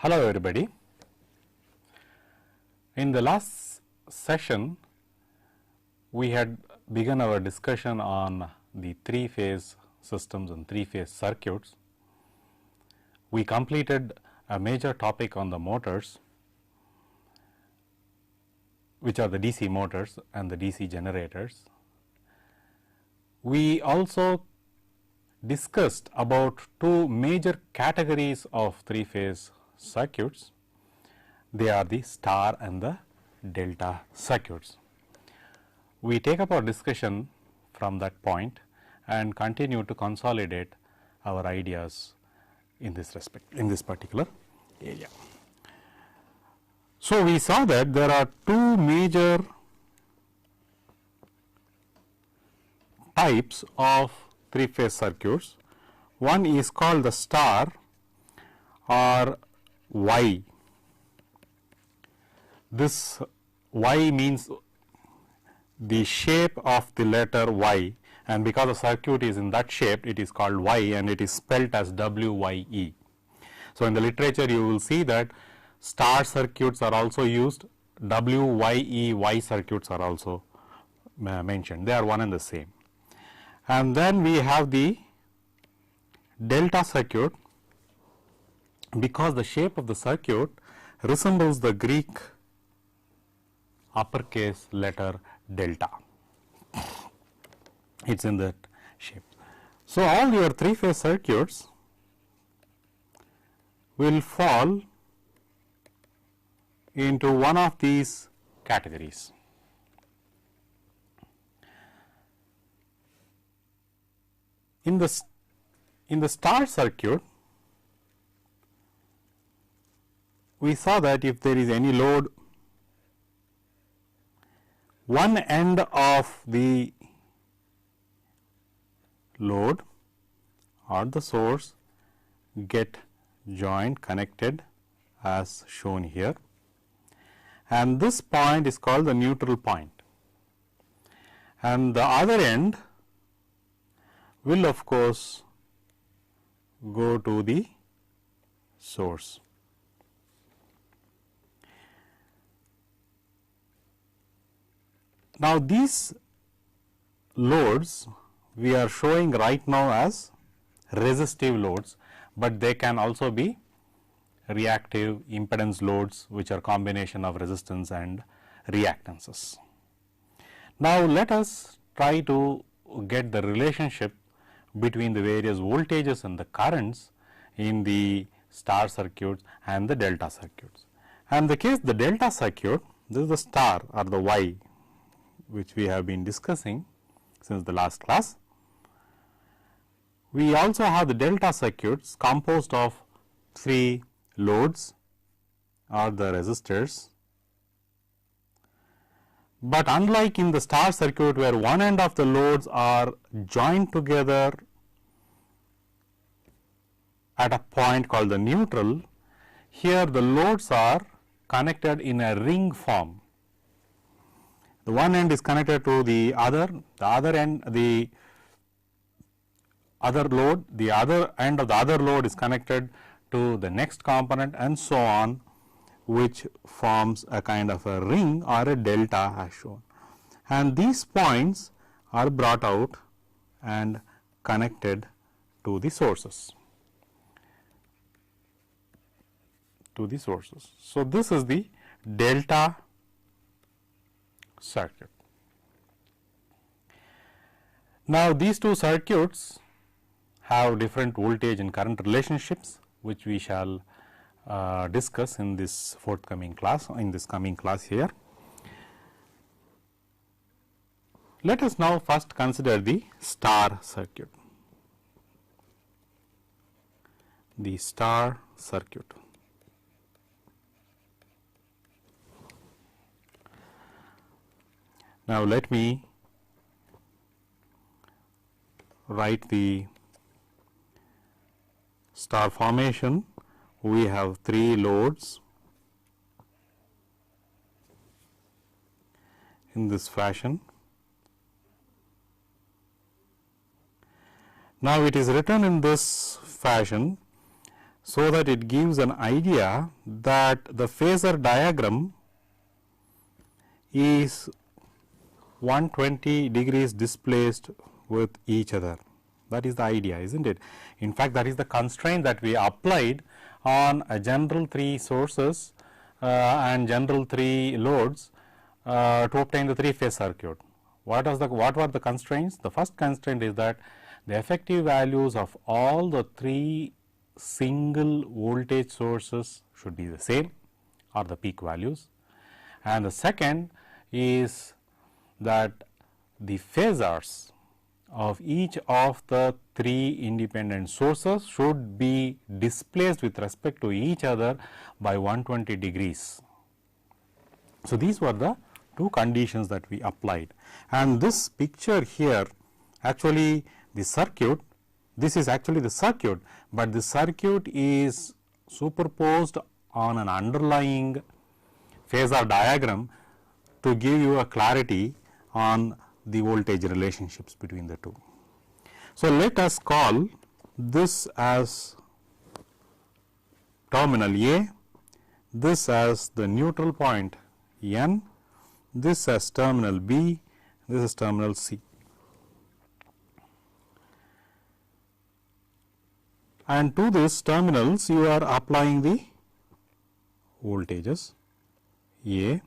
Hello everybody. In the last session, we had begun our discussion on the three-phase systems and three-phase circuits. We completed a major topic on the motors, which are the DC motors and the DC generators. We also discussed about two major categories of three-phase circuits. They are the star and the delta circuits. We take up our discussion from that point and continue to consolidate our ideas in this respect, in this particular area. So, we saw that there are two major types of three-phase circuits. One is called the star or Y. This Y means the shape of the letter Y, and because the circuit is in that shape, it is called Y and it is spelt as WYE. So, in the literature you will see that star circuits are also used, WYE Y circuits are also mentioned, they are one and the same. And then we have the delta circuit, because the shape of the circuit resembles the Greek uppercase letter delta, it is in that shape. So, all your three-phase circuits will fall into one of these categories. In the star circuit, we saw that if there is any load, one end of the load or the source get joined, connected as shown here, and this point is called the neutral point, and the other end will of course go to the source. Now, these loads we are showing right now as resistive loads, but they can also be reactive impedance loads, which are combination of resistance and reactances. Now, let us try to get the relationship between the various voltages and the currents in the star circuits and the delta circuits. And the case the delta circuit, this is the star or the Y, which we have been discussing since the last class. We also have the delta circuits composed of three loads or the resistors, but unlike in the star circuit where one end of the loads are joined together at a point called the neutral, here the loads are connected in a ring form. The one end is connected to the other end, the other load, the other end of the other load is connected to the next component, and so on, which forms a kind of a ring or a delta as shown. And these points are brought out and connected to the sources. So, this is the delta circuit. Now, these two circuits have different voltage and current relationships, which we shall discuss in this forthcoming class, in this coming class here. Let us now first consider the star circuit. The star circuit. Now, let me write the star formation. We have three loads in this fashion. Now, it is written in this fashion so that it gives an idea that the phasor diagram is 120 degrees displaced with each other. That is the idea, isn't it? In fact, that is the constraint that we applied on a general 3 sources and general 3 loads to obtain the 3-phase circuit. What were the constraints? The first constraint is that the effective values of all the 3 single voltage sources should be the same, or the peak values. And the second is that the phasors of each of the 3 independent sources should be displaced with respect to each other by 120 degrees. So, these were the 2 conditions that we applied, and this picture here actually the circuit, this is actually the circuit, but the circuit is superposed on an underlying phasor diagram to give you a clarity on the voltage relationships between the 2. So, let us call this as terminal A, this as the neutral point N, this as terminal B, this is terminal C. And to these terminals you are applying the voltages A,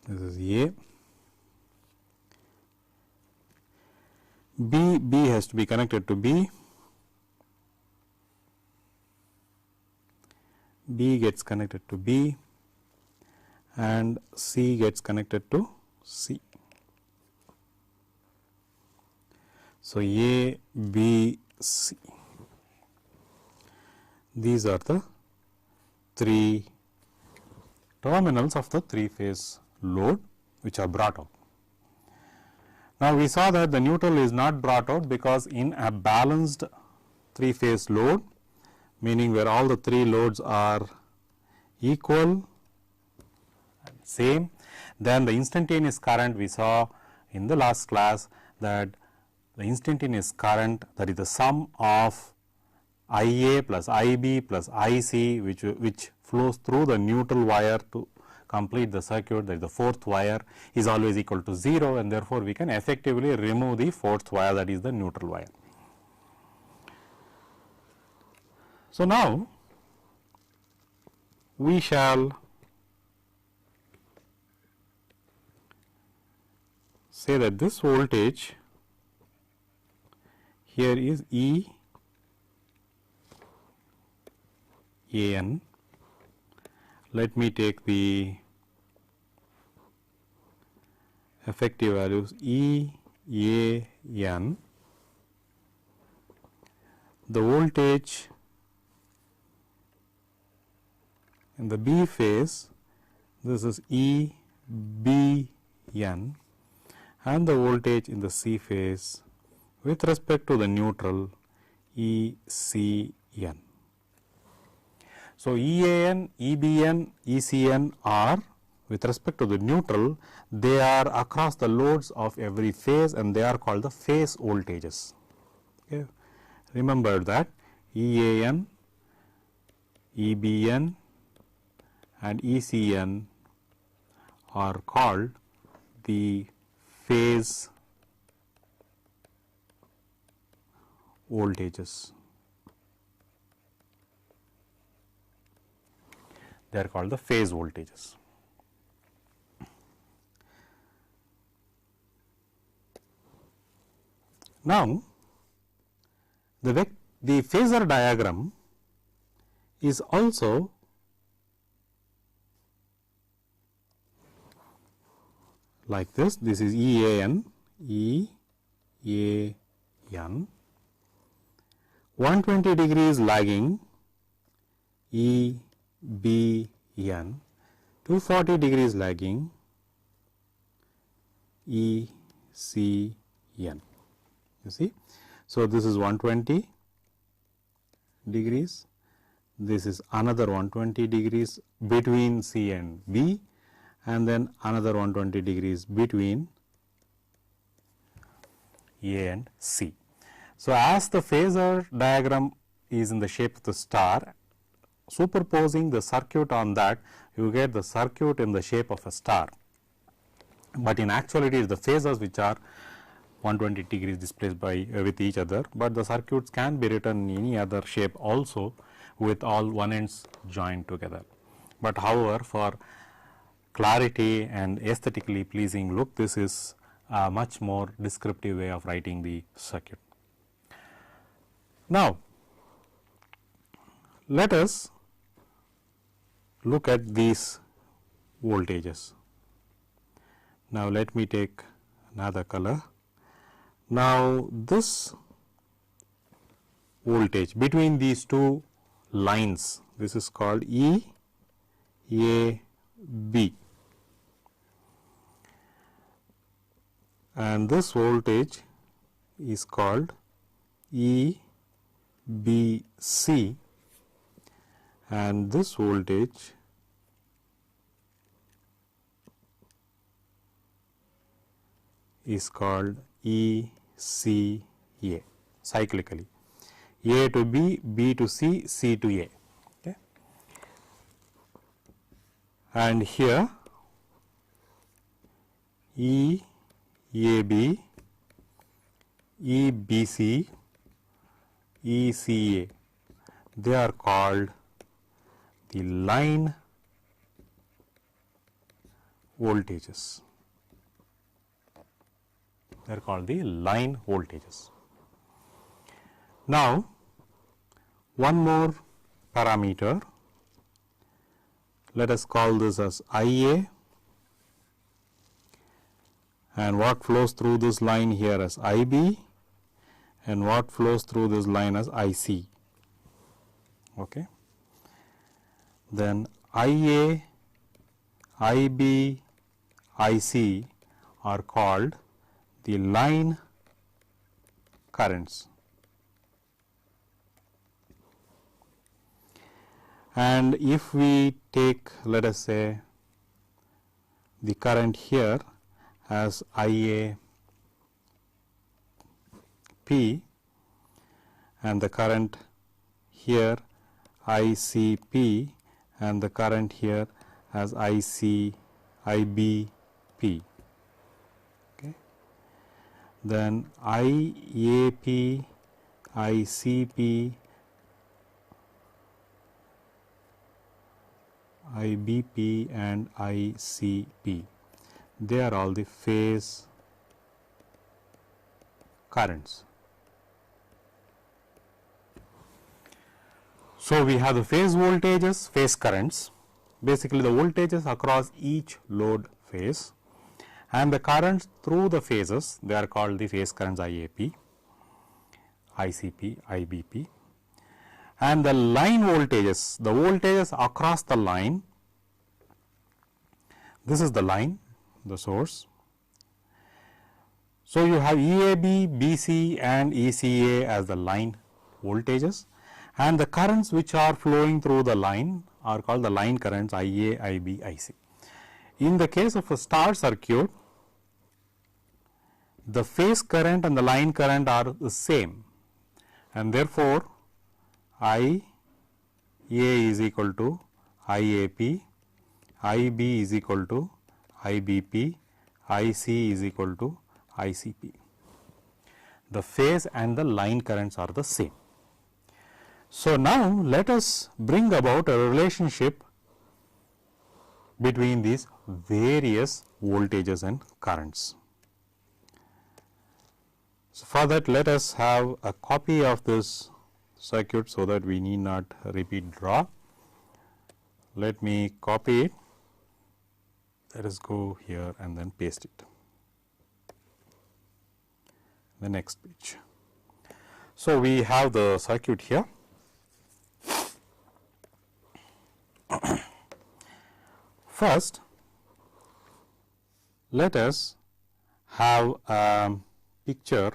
this is A, B has to be connected to B, B gets connected to B, and C gets connected to C. So, A, B, C, these are the 3 terminals of the 3-phase load which are brought out. Now, we saw that the neutral is not brought out because in a balanced 3-phase load, meaning where all the 3 loads are equal and same, then the instantaneous current we saw in the last class that the instantaneous current, that is the sum of I A plus I B plus I C which flows through the neutral wire to complete the circuit, that is the 4th wire, is always equal to 0, and therefore, we can effectively remove the 4th wire, that is the neutral wire. So, now we shall say that this voltage here is E A n. Let me take the effective values E A n. The voltage in the B phase, this is E B n, and the voltage in the C phase with respect to the neutral E C n. So, E A n, E B n, E C n are with respect to the neutral, they are across the loads of every phase and they are called the phase voltages. Okay. Remember that E A n, E B n and E C n are called the phase voltages. They are called the phase voltages. Now, the phasor diagram is also like this. This is E A n, E A n, 120 degrees lagging E B n, 240 degrees lagging E C n. You see. So, this is 120 degrees, this is another 120 degrees between C and B, and then another 120 degrees between A and C. So, as the phasor diagram is in the shape of the star, superposing the circuit on that, you get the circuit in the shape of a star, but in actuality it is the phasors which are 120 degrees displaced by with each other, but the circuits can be written in any other shape also with all one ends joined together. But however, for clarity and aesthetically pleasing look, this is a much more descriptive way of writing the circuit. Now, let us look at these voltages. Now, let me take another color. Now, this voltage between these two lines, this is called E A B, and this voltage is called E B C, and this voltage is called E C A cyclically, A to B, B to C, C to A. Okay. And here E A B, E B C, E C A, they are called the line voltages. They are called the line voltages. Now, one more parameter, let us call this as I A, and what flows through this line here as I B, and what flows through this line as I C. Okay. Then I A, I B, I C are called the line currents, and if we take, let us say, the current here as I A P and the current here I C P and the current here as I C I B P. Then I A P, I C P, I B P and I C P, they are all the phase currents. So, we have the phase voltages, phase currents, basically the voltages across each load phase, and the currents through the phases, they are called the phase currents IAP, ICP, IBP, and the line voltages, the voltages across the line, this is the line, the source. So, you have EAB, BC and ECA as the line voltages, and the currents which are flowing through the line are called the line currents IA, IB, IC. In the case of a star circuit, the phase current and the line current are the same, and therefore, IA is equal to IAP, IB is equal to IBP, IC is equal to ICP. The phase and the line currents are the same. So, now let us bring about a relationship between these various voltages and currents. So, for that let us have a copy of this circuit, so that we need not repeat draw. Let me copy it, let us go here and then paste it, the next page. So, we have the circuit here. First, let us have a picture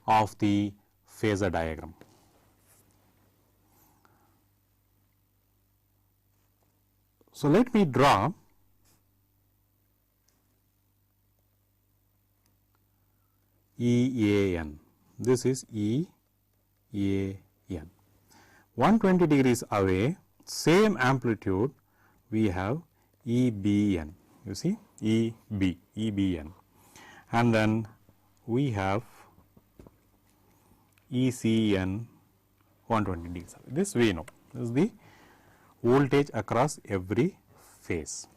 of the phasor diagram. So, let me draw EAN. This is EAN. 120 degrees away, same amplitude, we have EBN. You see EBN, and then we have ECN 120 degrees away. This we know. This is the voltage across every phase.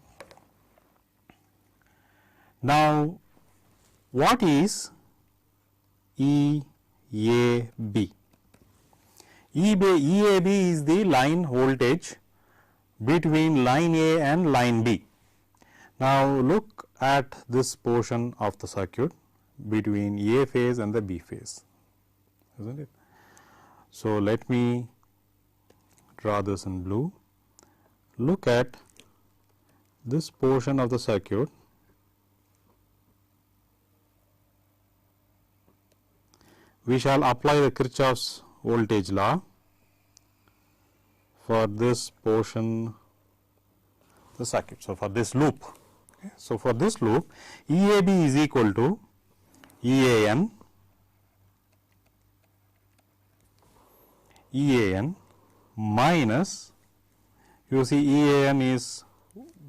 Now, what is EAB? EAB is the line voltage between line A and line B. Now, look at this portion of the circuit between A phase and the B phase, isn't it? So, let me draw this in blue. Look at this portion of the circuit. We shall apply the Kirchhoff's voltage law for this portion the circuit. So, for this loop. Okay. So, for this loop EAB is equal to EAN minus, you see EAN is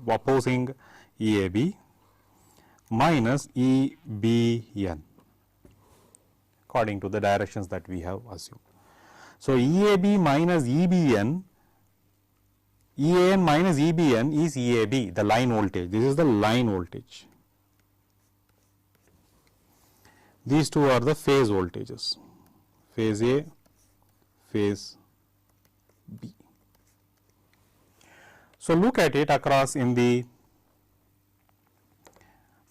opposing EAB, minus EBN according to the directions that we have assumed. So, EAB minus EBN, EAN minus EBN is EAB, the line voltage. This is the line voltage. These two are the phase voltages, phase A, phase B. So, look at it across in the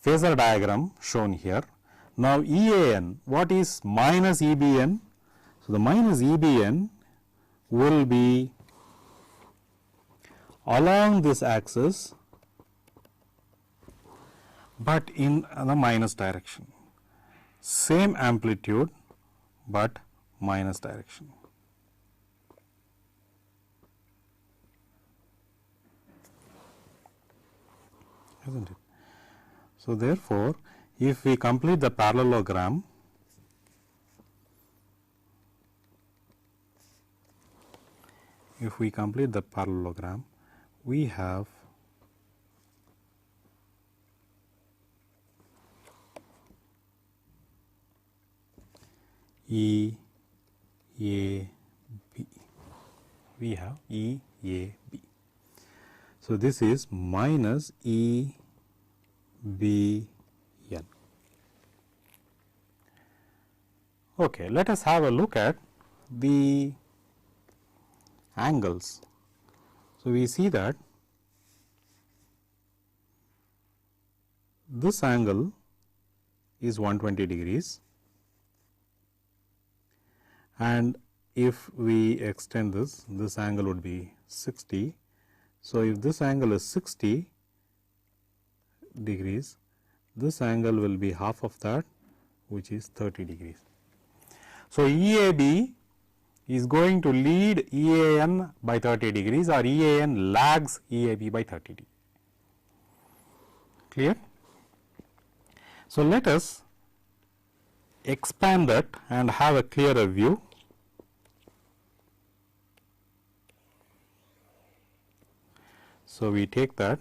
phasor diagram shown here. Now, EAN, what is minus EBN? So, the minus EBN will be along this axis, but in the minus direction, same amplitude, but minus direction. Isn't it? So, therefore, if we complete the parallelogram, we have EAB. We have EAB. So, this is minus EBN. Okay, let us have a look at the angles. So, we see that this angle is 120 degrees, and if we extend this angle would be 60. So, if this angle is 60 degrees, this angle will be half of that, which is 30 degrees. So, EAB is going to lead EAN by 30 degrees, or EAN lags EAB by 30 degrees. Clear? So, let us expand that and have a clearer view. So, we take that.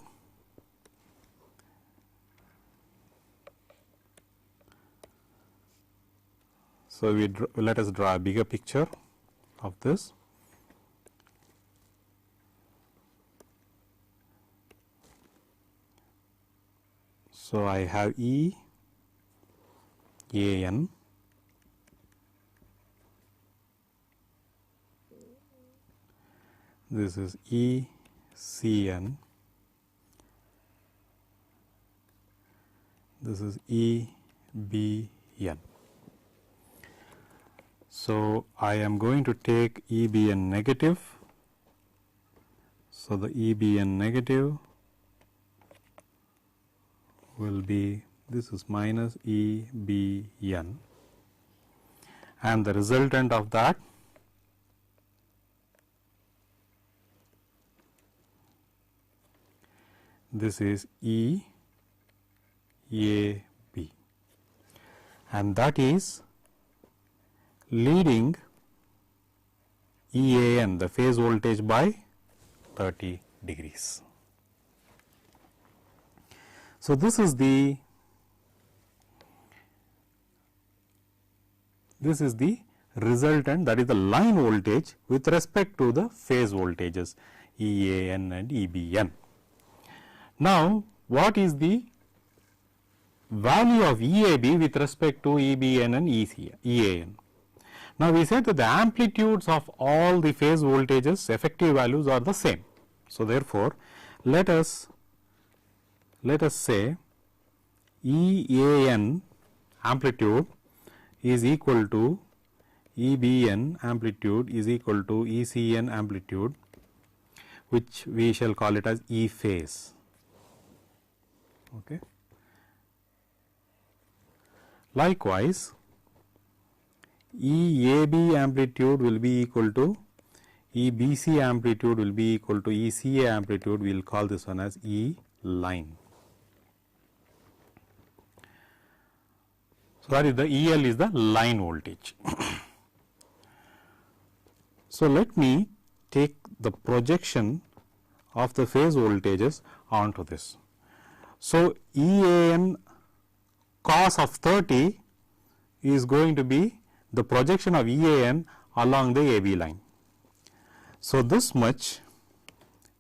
So, let us draw a bigger picture of this. So, I have EAN, this is ECN, this is EBN. So, I am going to take EBN negative. So, the EBN negative will be, this is minus EBN, and the resultant of that this is EAB, and that is leading EAN, the phase voltage, by 30 degrees. So, this is the resultant, that is the line voltage with respect to the phase voltages EAN and EBN. Now, what is the value of EAB with respect to EBN and EAN? Now, we said that the amplitudes of all the phase voltages effective values are the same. So, therefore, let us say EAN amplitude is equal to EBN amplitude is equal to ECN amplitude, which we shall call it as E phase. Okay. Likewise, EAB amplitude will be equal to EBC amplitude will be equal to ECA amplitude. We will call this one as E line. So, that is the EL is the line voltage. So, let me take the projection of the phase voltages onto this. So, EAN cos of 30 is going to be the projection of EAN along the AB line. So, this much,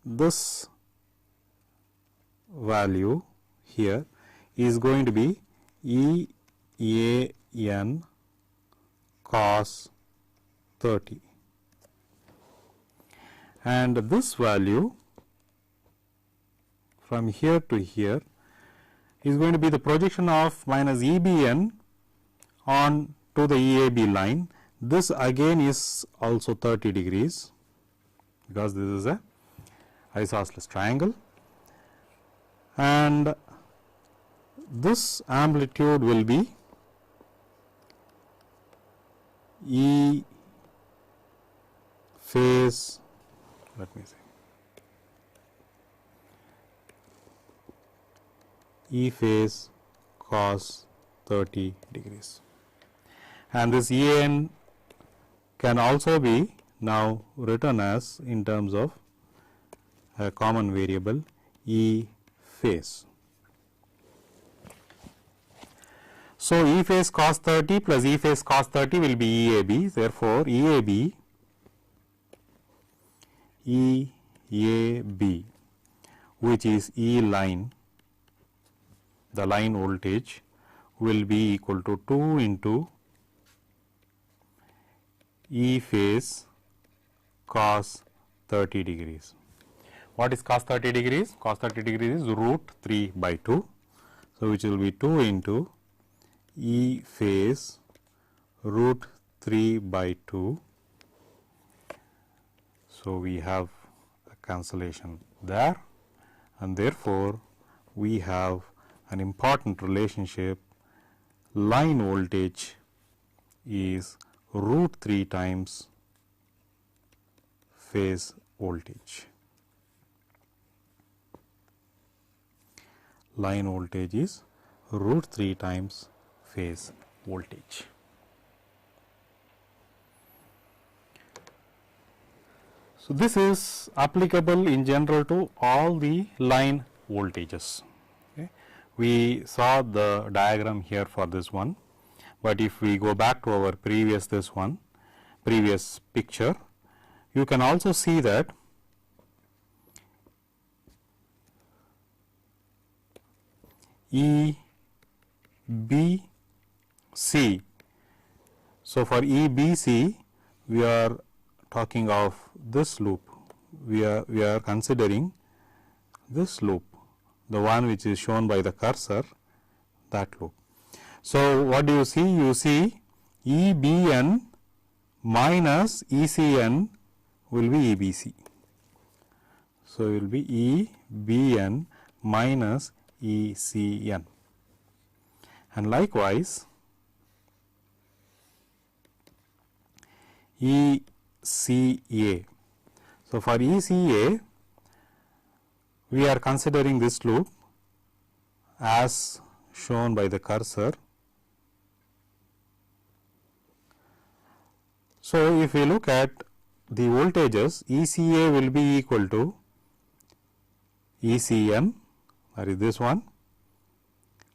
this value here is going to be EAN cos 30, and this value from here to here is going to be the projection of minus EBN on to the EAB line. This again is also 30 degrees, because this is a isosceles triangle, and this amplitude will be E phase, let me see, E phase cos 30 degrees, and this EAN can also be now written as in terms of a common variable E phase. So, E phase cos 30 plus E phase cos 30 will be EAB. Therefore, EAB which is E line, the line voltage will be equal to 2 into E phase cos 30 degrees. What is cos 30 degrees? Cos 30 degrees is root 3 by 2. So, which will be 2 into E phase root 3 by 2. So, we have a cancellation there, and therefore, we have an important relationship. Line voltage is root 3 times phase voltage. Line voltage is root 3 times phase voltage. So, this is applicable in general to all the line voltages. Okay. We saw the diagram here for this one, but if we go back to our previous picture, you can also see that EBC. So, for EBC we are talking of this loop, we are considering this loop, the one which is shown by the cursor, that loop. So, what do you see? You see EBN minus ECN will be EBC. So, it will be EBN minus ECN, and likewise ECA. So, for ECA we are considering this loop as shown by the cursor. So, if we look at the voltages, ECA will be equal to ECN, that is this one,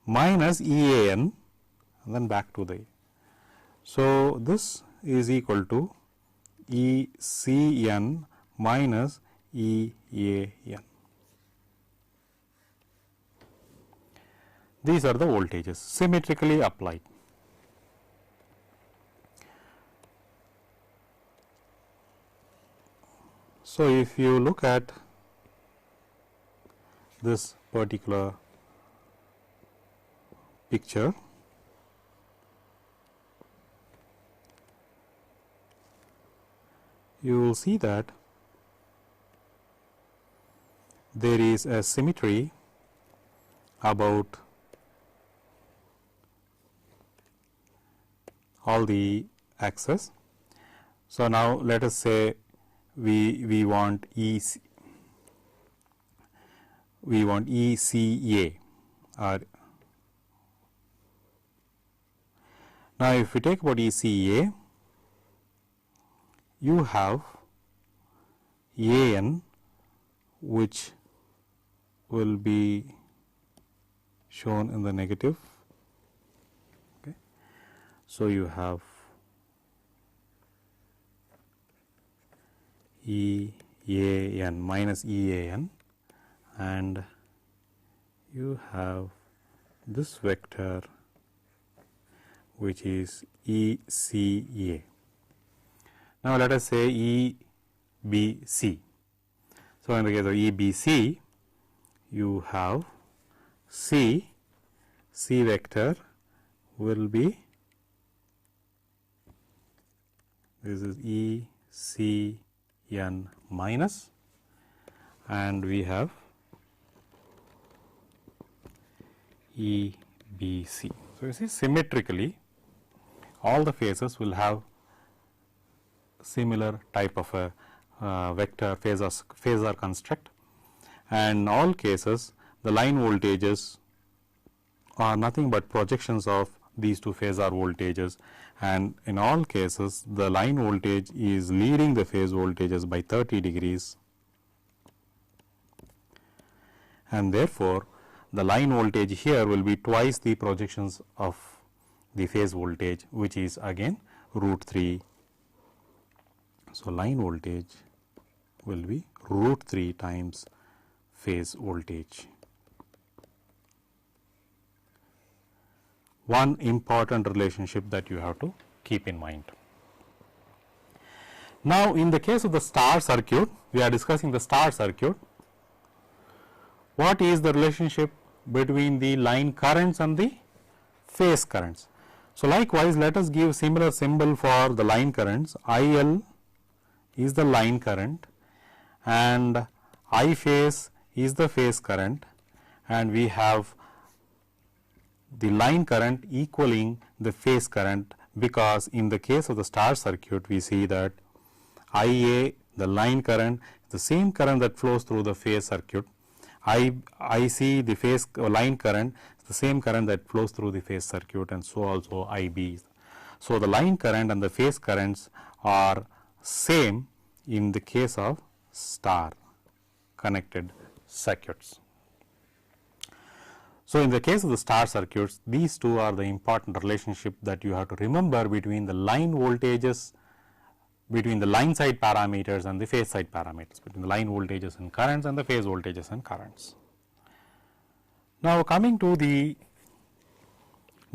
minus EAN, and then back to the. So, this is equal to ECN minus EAN. These are the voltages symmetrically applied. So, if you look at this particular picture, you will see that there is a symmetry about all the axes. So, now let us say we want ECA or now if we take about ECA, you have AN which will be shown in the negative. Okay. So, you have EAN minus EAN, and you have this vector which is ECA. Now, let us say EBC. So, in the case of EBC, you have C vector will be, this is ECN minus, and we have EBC. So, you see symmetrically all the phases will have similar type of a vector phasor construct, and in all cases the line voltages are nothing but projections of these two phasor voltages, and in all cases the line voltage is leading the phase voltages by 30 degrees, and therefore, the line voltage here will be twice the projections of the phase voltage, which is again root 3. So, line voltage will be root 3 times phase voltage. One important relationship that you have to keep in mind. Now, in the case of the star circuit, we are discussing the star circuit. What is the relationship between the line currents and the phase currents? So, likewise, let us give similar symbol for the line currents. IL is the line current and I phase is the phase current, and we have the line current equaling the phase current, because in the case of the star circuit we see that IA, the line current, the same current that flows through the phase circuit. IC, the phase line current, the same current that flows through the phase circuit, and so also IB. So, the line current and the phase currents are same in the case of star connected circuits. So, in the case of the star circuits, these two are the important relationship that you have to remember between the line voltages, between the line side parameters and the phase side parameters, between the line voltages and currents and the phase voltages and currents. Now, coming to the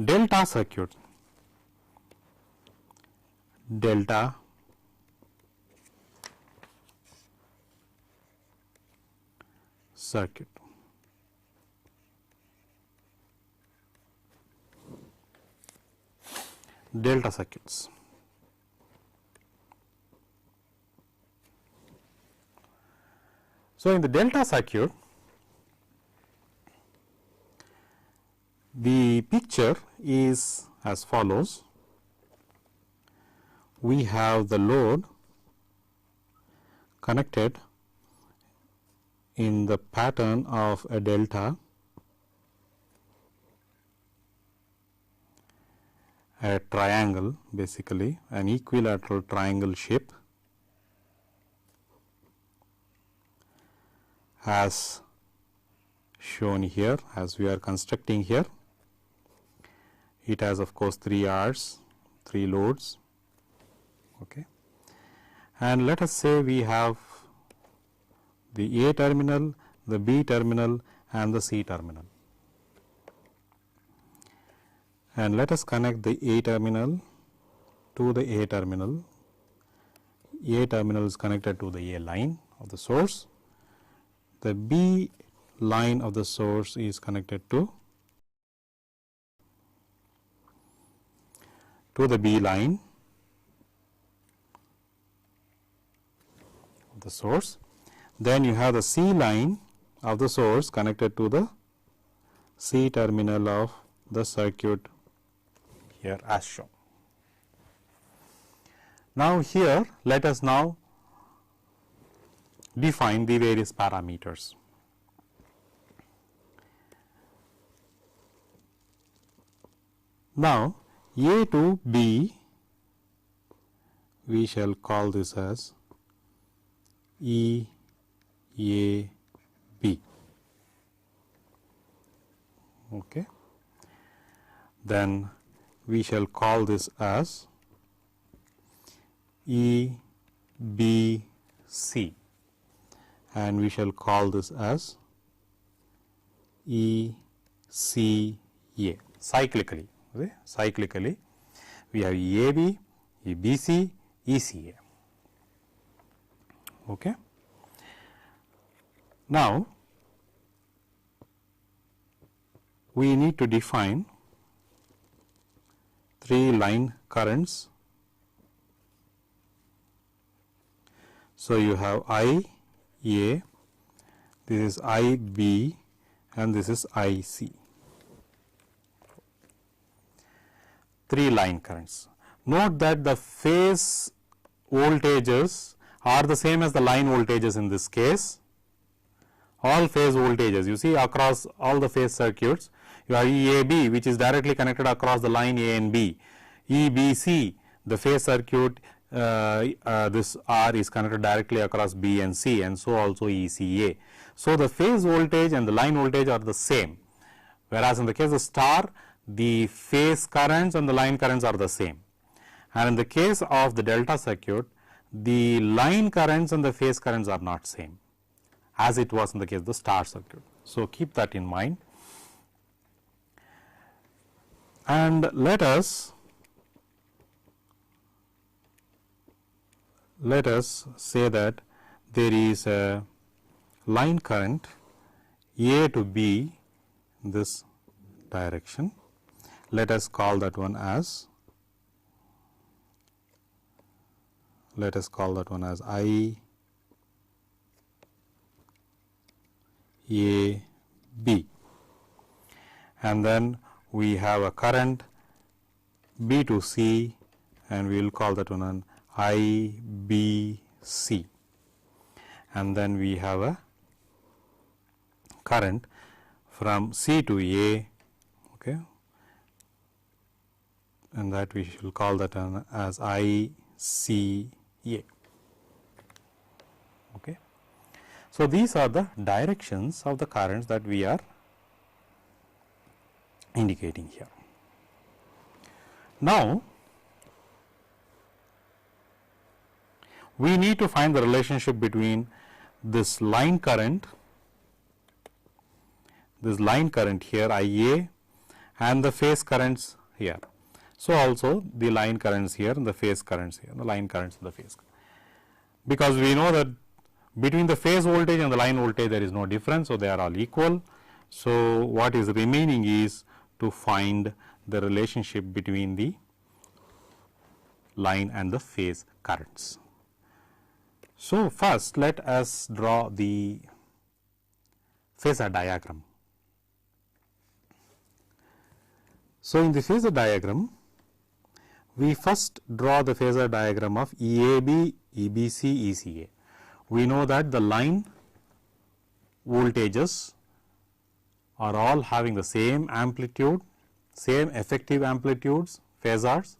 delta circuit, delta circuit. Delta circuits. So, in the delta circuit, the picture is as follows. We have the load connected in the pattern of a delta, a triangle, basically an equilateral triangle shape, as shown here, as we are constructing here. It has of course 3 R's, 3 loads, okay. And let us say we have the A terminal, the B terminal and the C terminal. And let us connect the A terminal to the A terminal. A terminal is connected to the A line of the source. The B line of the source is connected to the B line of the source. Then you have the C line of the source connected to the C terminal of the circuit here as shown. Now, here let us now define the various parameters. Now, A to B, we shall call this as E A B. Okay. Then we shall call this as E B C, and we shall call this as E C A cyclically. Okay. Cyclically, we have EAB, EBC, ECA. Okay. Now, we need to define 3 line currents. So, you have I A, this is I B and this is I C. 3 line currents. Note that the phase voltages are the same as the line voltages in this case. All phase voltages, you see across all the phase circuits, you have EAB, which is directly connected across the line A and B. EBC, the phase circuit, this R is connected directly across B and C, and so also ECA. So, the phase voltage and the line voltage are the same, whereas in the case of star, the phase currents and the line currents are the same. And in the case of the delta circuit, the line currents and the phase currents are not same, as it was in the case of the star circuit. So, keep that in mind. And let us say that there is a line current A to B in this direction. Let us call that one as I A B, and then we have a current B to C, and we will call that one I B C, and then we have a current from C to A, okay, and that we shall call that as I C A. Okay. So, these are the directions of the currents that we are indicating here. Now, we need to find the relationship between this line current here I A and the phase currents here. So, also the line currents here and the phase currents here, the line currents and the phase currents, because we know that between the phase voltage and the line voltage there is no difference. So, they are all equal. So, what is remaining is to find the relationship between the line and the phase currents. So, first let us draw the phasor diagram. So, in the phasor diagram, we first draw the phasor diagram of EAB, EBC, ECA. We know that the line voltages are all having the same amplitude, same effective amplitudes, phasors,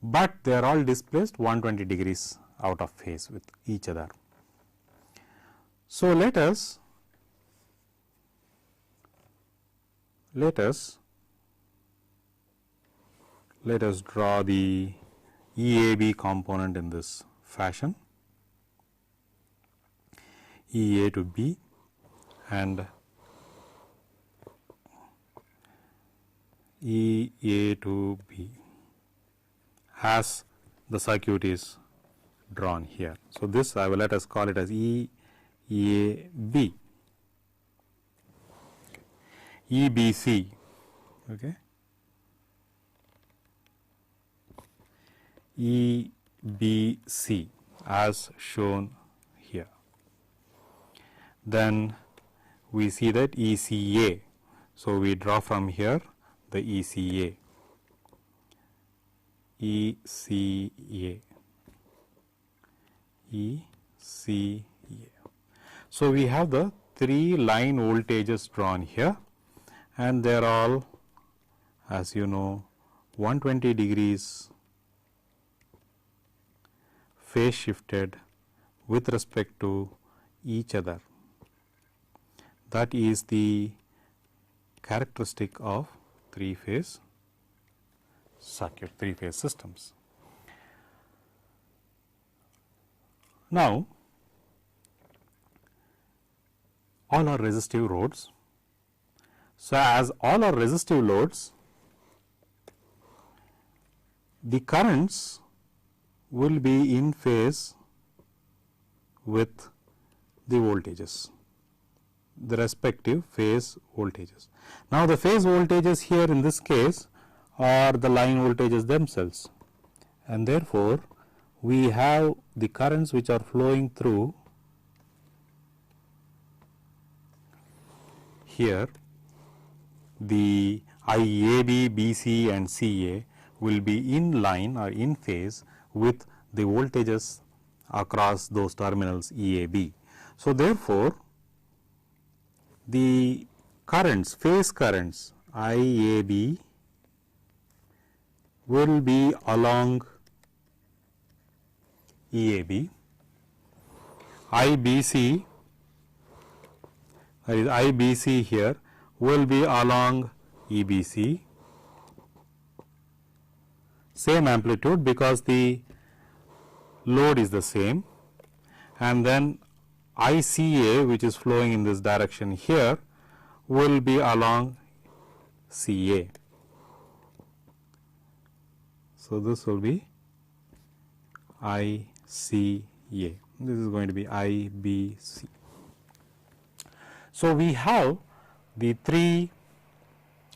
but they are all displaced 120 degrees out of phase with each other. So, let us draw the EAB component in this fashion, EA to B, and EA to B as the circuit is drawn here. So, this I will let us call it as EAB, EBC, okay, EBC as shown here. Then we see that ECA. So, we draw from here the ECA, ECA, ECA. So, we have the 3 line voltages drawn here, and they are all, as you know, 120 degrees phase shifted with respect to each other. That is the characteristic of 3-phase circuit, 3-phase systems. Now, all are resistive loads. So, as all are resistive loads, the currents will be in phase with the voltages, the respective phase voltages. Now, the phase voltages here in this case are the line voltages themselves, and therefore, we have the currents which are flowing through here. The IAB, BC and CA will be in line or in phase with the voltages across those terminals EAB. So, therefore, the currents, phase currents IAB will be along EAB, IBC, that is IBC here, will be along EBC, same amplitude because the load is the same, and then ICA, which is flowing in this direction here, will be along CA. So, this will be ICA, this is going to be IBC. So, we have the 3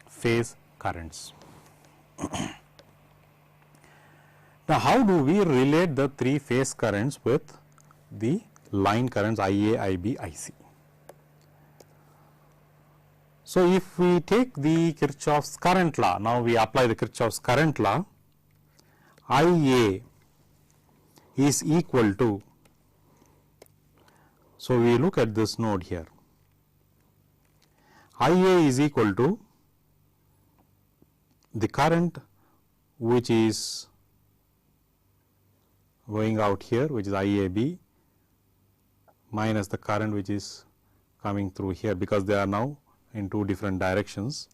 phase currents. Now, how do we relate the 3 phase currents with the line currents IA, IB, IC? So, if we take the Kirchhoff's current law, now we apply the Kirchhoff's current law, IA is equal to, so we look at this node here, IA is equal to the current which is going out here, which is IAB, minus the current which is coming through here, because they are now in 2 different directions.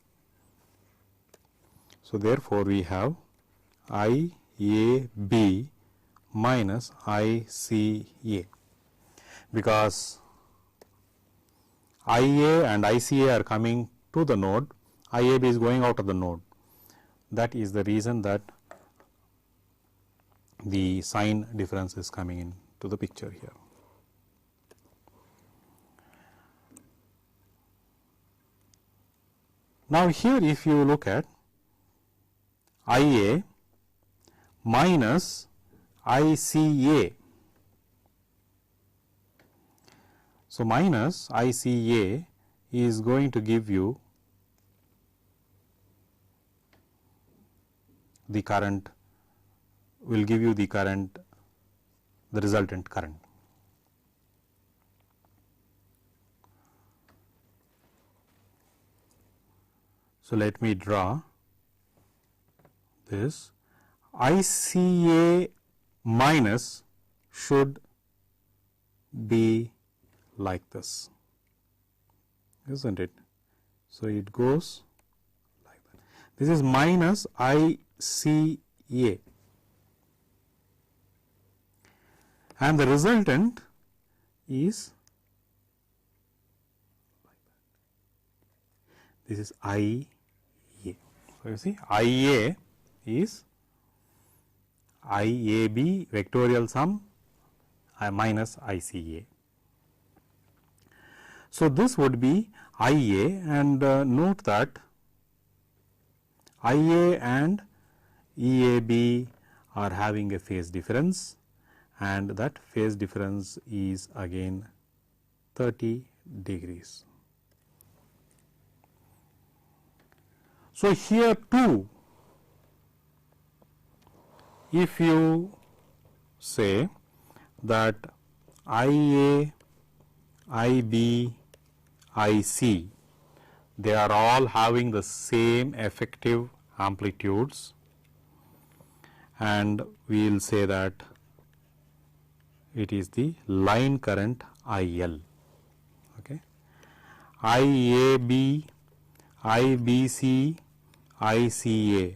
So, therefore, we have IAB minus ICA, because IA and ICA are coming to the node, IAB is going out of the node. That is the reason that the sign difference is coming into the picture here. Now, here if you look at IA minus ICA, so minus ICA is going to give you the current, will give you the current, the resultant current. So, let me draw this. ICA minus should be like this, isn't it? So, it goes like that. This is minus ICA, and the resultant is like that. This is IA. So, you see IA is IAB vectorial sum minus ICA. So, this would be IA, and note that IA and EAB are having a phase difference, and that phase difference is again 30 degrees. So, here too, if you say that IA, IB, IC, they are all having the same effective amplitudes, and we will say that it is the line current IL. Okay. IAB, IBC, ICA,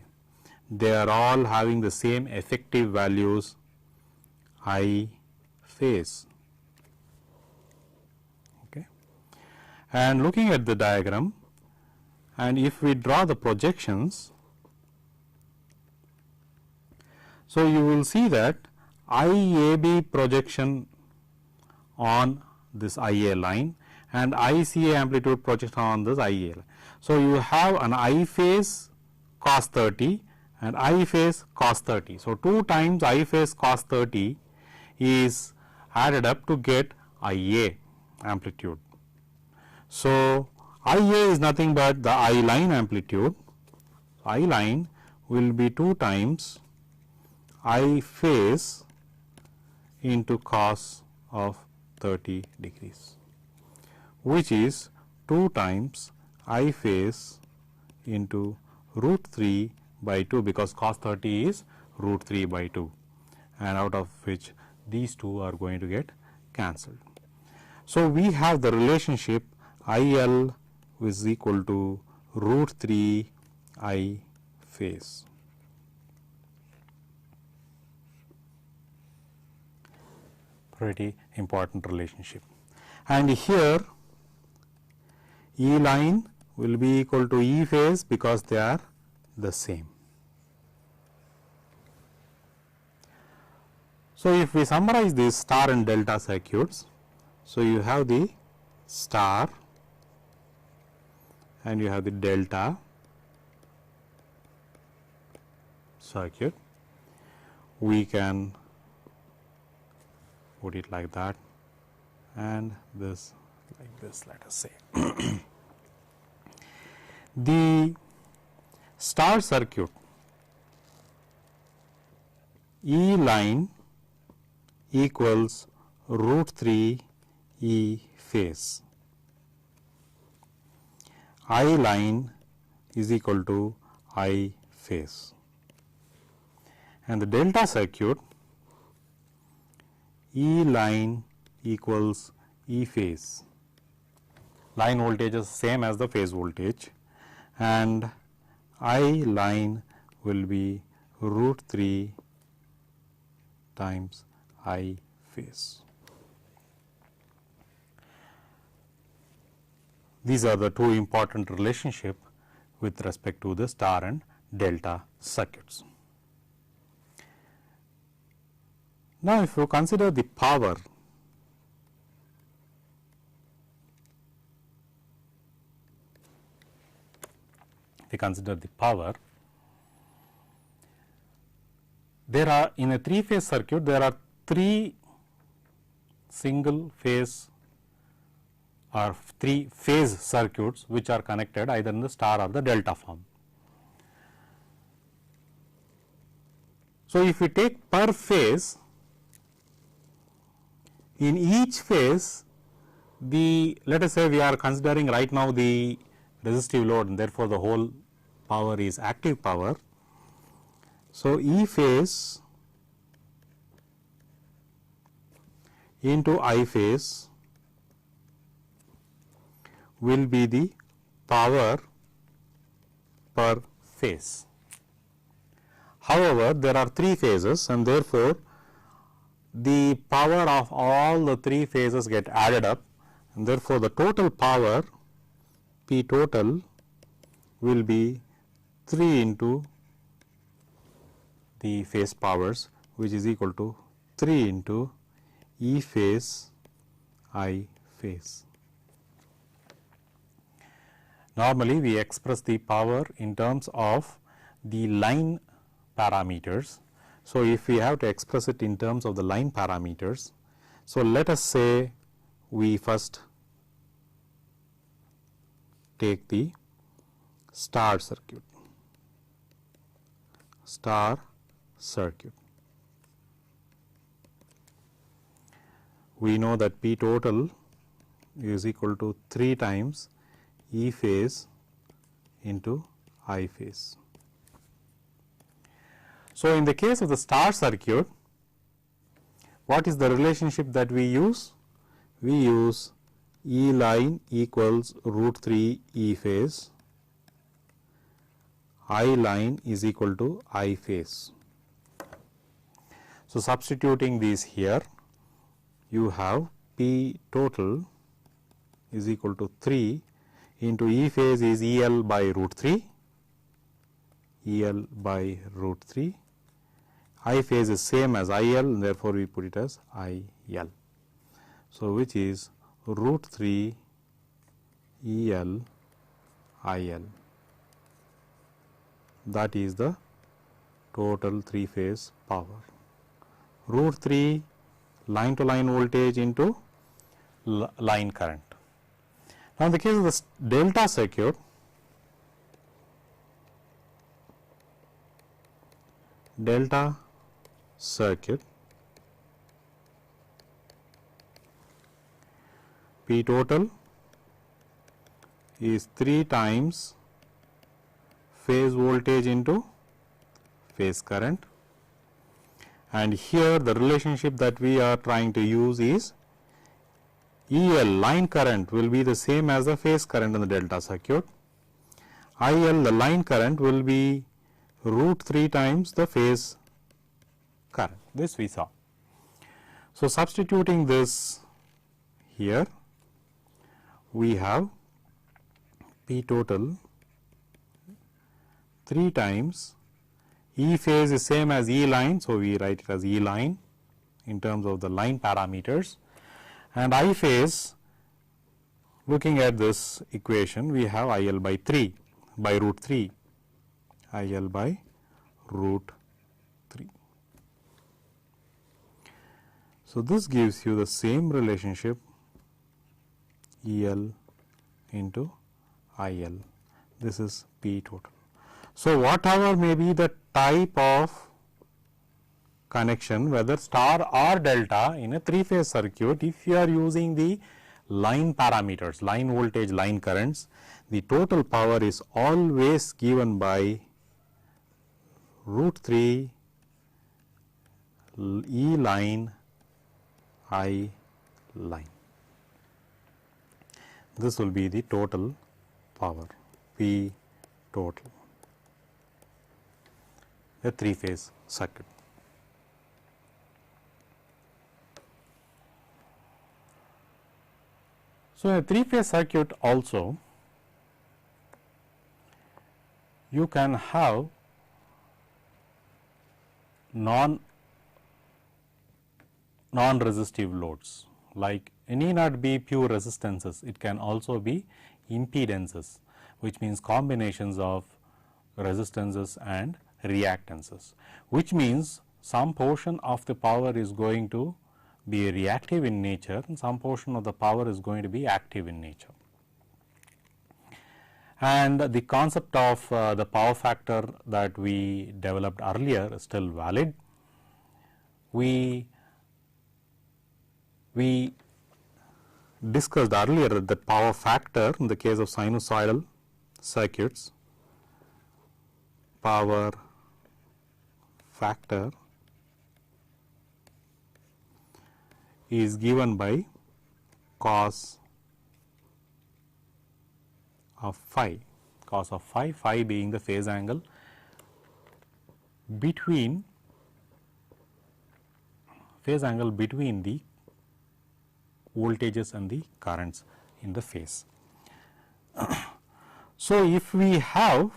they are all having the same effective values I phase. Okay. And looking at the diagram, and if we draw the projections, so you will see that IAB projection on this IA line and ICA amplitude projection on this IA line. So, you have an I phase cos 30 and I phase cos 30. So, 2 times I phase cos 30 is added up to get IA amplitude. So, IA is nothing but the I line amplitude. I line will be 2 times I phase into cos of 30 degrees, which is 2 times I phase into root 3 by 2, because cos 30 is root 3 by 2, and out of which these two are going to get cancelled. So, we have the relationship IL is equal to root 3 I phase. Pretty important relationship. And here E line will be equal to E phase because they are the same. So, if we summarize these star and delta circuits, so you have the star and you have the delta circuit. We can put it like that and this like this, let us say. The star circuit E line equals root 3 E phase. I line is equal to I phase, and the delta circuit E line equals E phase. Line voltage is same as the phase voltage, and I line will be root 3 times I phase. These are the two important relationship with respect to the star and delta circuits. Now, if you consider the power, there are in a 3-phase circuit there are 3 single phase or 3 phase circuits which are connected either in the star or the delta form. So, if we take per phase, in each phase the, let us say we are considering right now the resistive load, and therefore, the whole power is active power. So, E phase into I phase will be the power per phase. However, there are 3 phases and therefore, the power of all the 3 phases get added up and therefore, the total power P total will be 3 into the phase powers, which is equal to 3 into E phase I phase. Normally, we express the power in terms of the line parameters. So, if we have to express it in terms of the line parameters, so let us say we first take the star circuit. We know that P total is equal to 3 times E phase into I phase. So, in the case of the star circuit, what is the relationship that we use? We use E line equals root 3 E phase, I line is equal to I phase. So, substituting these here, you have P total is equal to 3 into E phase is EL by root 3, I phase is same as IL, therefore, we put it as IL. So, which is root 3 EL IL, that is the total 3 phase power. Root 3 line to line voltage into line current. Now, in the case of the delta circuit, P total is 3 times phase voltage into phase current, and here the relationship that we are trying to use is EL line current will be the same as the phase current in the delta circuit. IL the line current will be root 3 times the phase current. This we saw. So, substituting this here, we have P total 3 times E phase is same as E line. So, we write it as E line in terms of the line parameters, and I phase, looking at this equation, we have IL by 3 by root 3, IL by root 3. So, this gives you the same relationship EL into IL, this is P total. So, whatever may be the type of connection, whether star or delta in a 3 phase circuit, if you are using the line parameters, line voltage, line currents, the total power is always given by root 3 E line I line. This will be the total power P total, a 3 phase circuit. So, in a 3 phase circuit also, you can have non-resistive loads, like it need not be pure resistances, it can also be impedances, which means combinations of resistances and reactances, which means some portion of the power is going to be reactive in nature and some portion of the power is going to be active in nature. And the concept of the power factor that we developed earlier is still valid. We discussed earlier that the power factor in the case of sinusoidal circuits power factor is given by cos of phi, phi being the phase angle between the voltages and the currents in the phase. So, if we have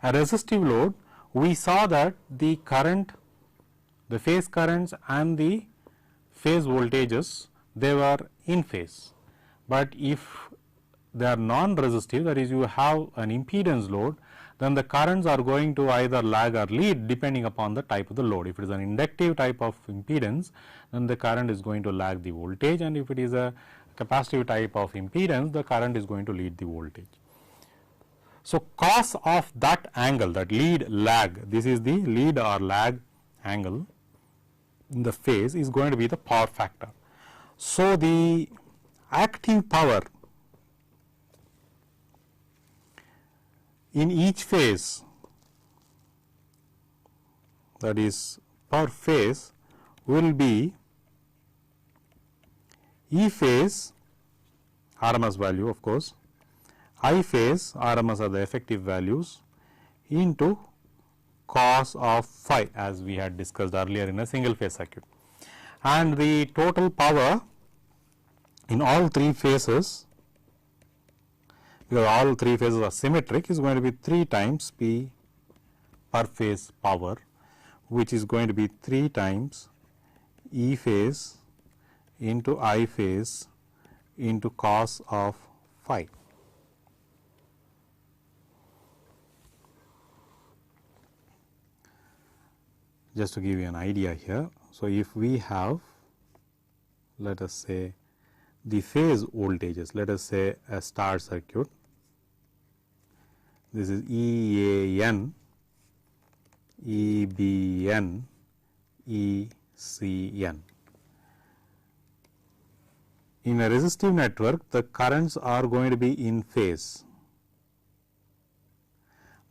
a resistive load, we saw that the current, the phase currents and the phase voltages, they were in phase, but if they are non-resistive, that is, you have an impedance load, then the currents are going to either lag or lead depending upon the type of the load. If it is an inductive type of impedance, then the current is going to lag the voltage, and if it is a capacitive type of impedance, the current is going to lead the voltage. So, cos of that angle, that lead lag, this is the lead or lag angle in the phase, is going to be the power factor. So, the active power in each phase, that is per phase, will be E phase RMS value, of course, I phase RMS are the effective values, into cos of phi, as we had discussed earlier in a single phase circuit. And the total power in all three phases, because all three phases are symmetric, is going to be 3 times P per phase power, which is going to be 3 times E phase into I phase into cos of phi. Just to give you an idea here. So, if we have, let us say, the phase voltages, let us say a star circuit, this is EAN, EBN, ECN. In a resistive network, the currents are going to be in phase,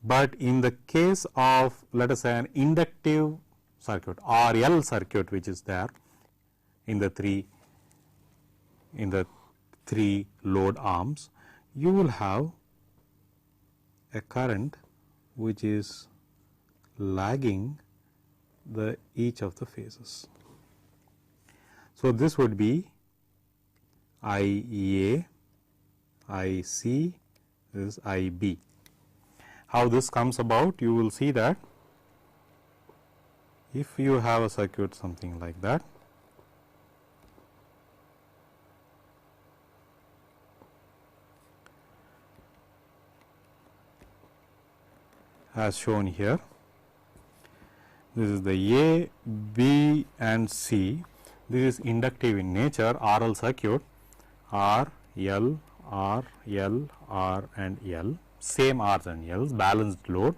but in the case of, let us say, an inductive circuit, RL circuit, which is there in the three load arms, you will have a current which is lagging the each of the phases. So, this would be IA, IC, this is IB. How this comes about? You will see that if you have a circuit something like that, as shown here, this is the A, B and C. This is inductive in nature, RL circuit, R, L, R, L, R and L, same R's and L's, balanced load.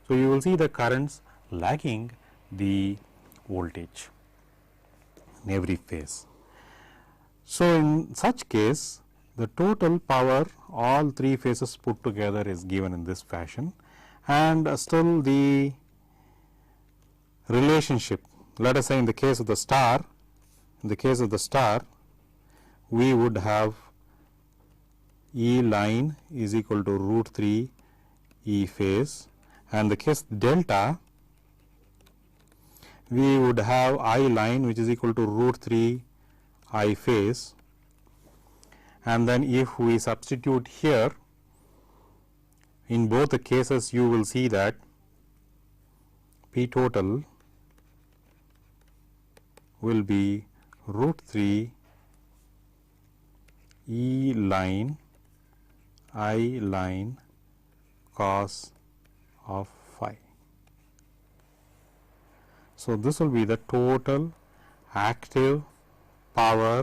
So, you will see the currents lagging the voltage in every phase. So, in such case, the total power all three phases put together is given in this fashion, and still the relationship, let us say in the case of the star, we would have E line is equal to root 3 E phase, and the case delta, we would have I line which is equal to root 3 I phase, and then if we substitute here, in both the cases you will see that P total will be root 3 E line I line cos of phi. So, this will be the total active power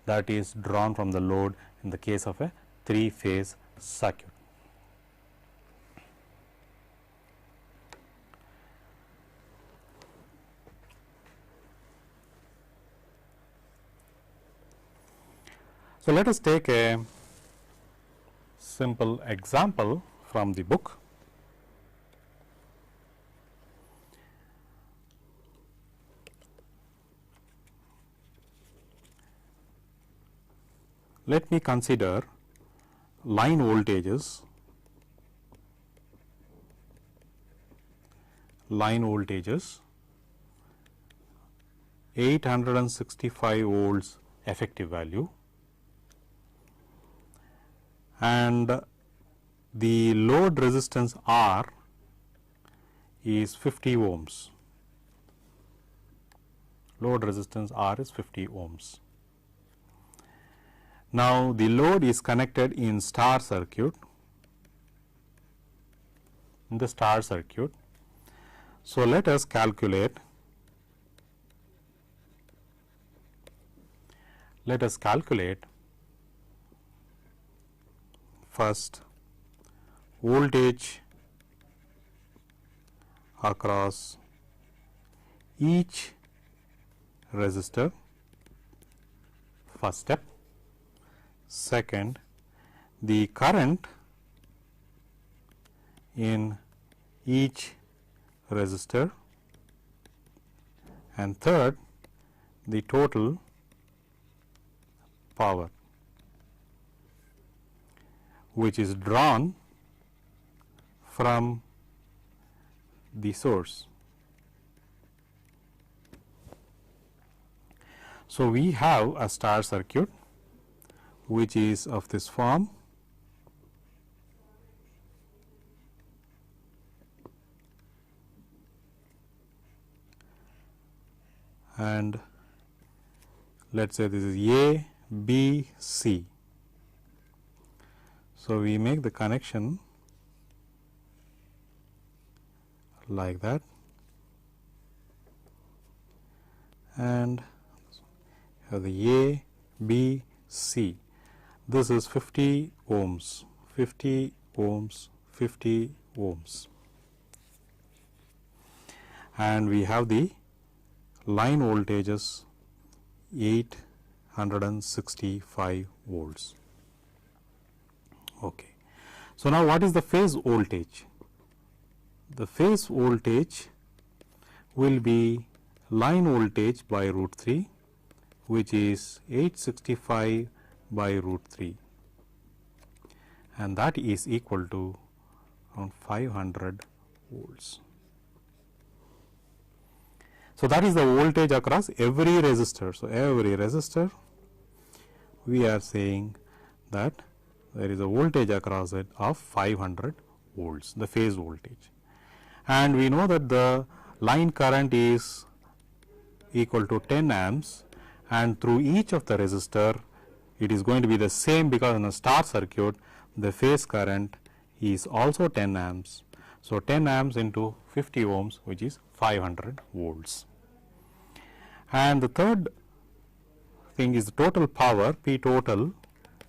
that is drawn from the load in the case of a 3-phase circuit. So, let us take a simple example from the book. Let me consider line voltages, 865 volts effective value, and the load resistance R is 50 ohms. Load resistance R is 50 ohms. Now, the load is connected in star circuit, in the star circuit. So, let us calculate first voltage across each resistor, first step. Second, the current in each resistor, and third, the total power which is drawn from the source. So, we have a star circuit which is of this form, and let us say this is A, B, C. So, we make the connection like that, and the A, B, C. This is 50 ohms, 50 ohms, 50 ohms, and we have the line voltages 865 volts. Okay. So, now what is the phase voltage? The phase voltage will be line voltage by root 3, which is 865 by root 3, and that is equal to around 500 volts. So, that is the voltage across every resistor. So, every resistor we are saying that there is a voltage across it of 500 volts, the phase voltage, and we know that the line current is equal to 10 amps, and through each of the resistor it is going to be the same, because in a star circuit the phase current is also 10 amps. So, 10 amps into 50 ohms, which is 500 volts. And the third thing is the total power, P total,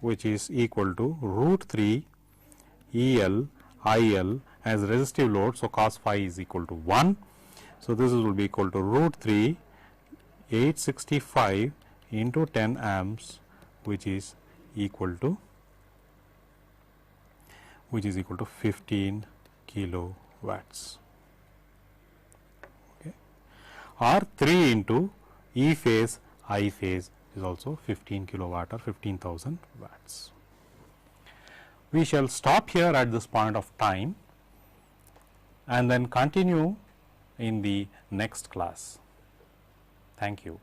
which is equal to root 3 EL IL as resistive load. So, cos phi is equal to 1. So, this will be equal to root 3 865 into 10 amps, which is equal to 15 kilowatts, okay, or 3 into E phase I phase is also 15 kilowatt or 15,000 watts. We shall stop here at this point of time and then continue in the next class. Thank you.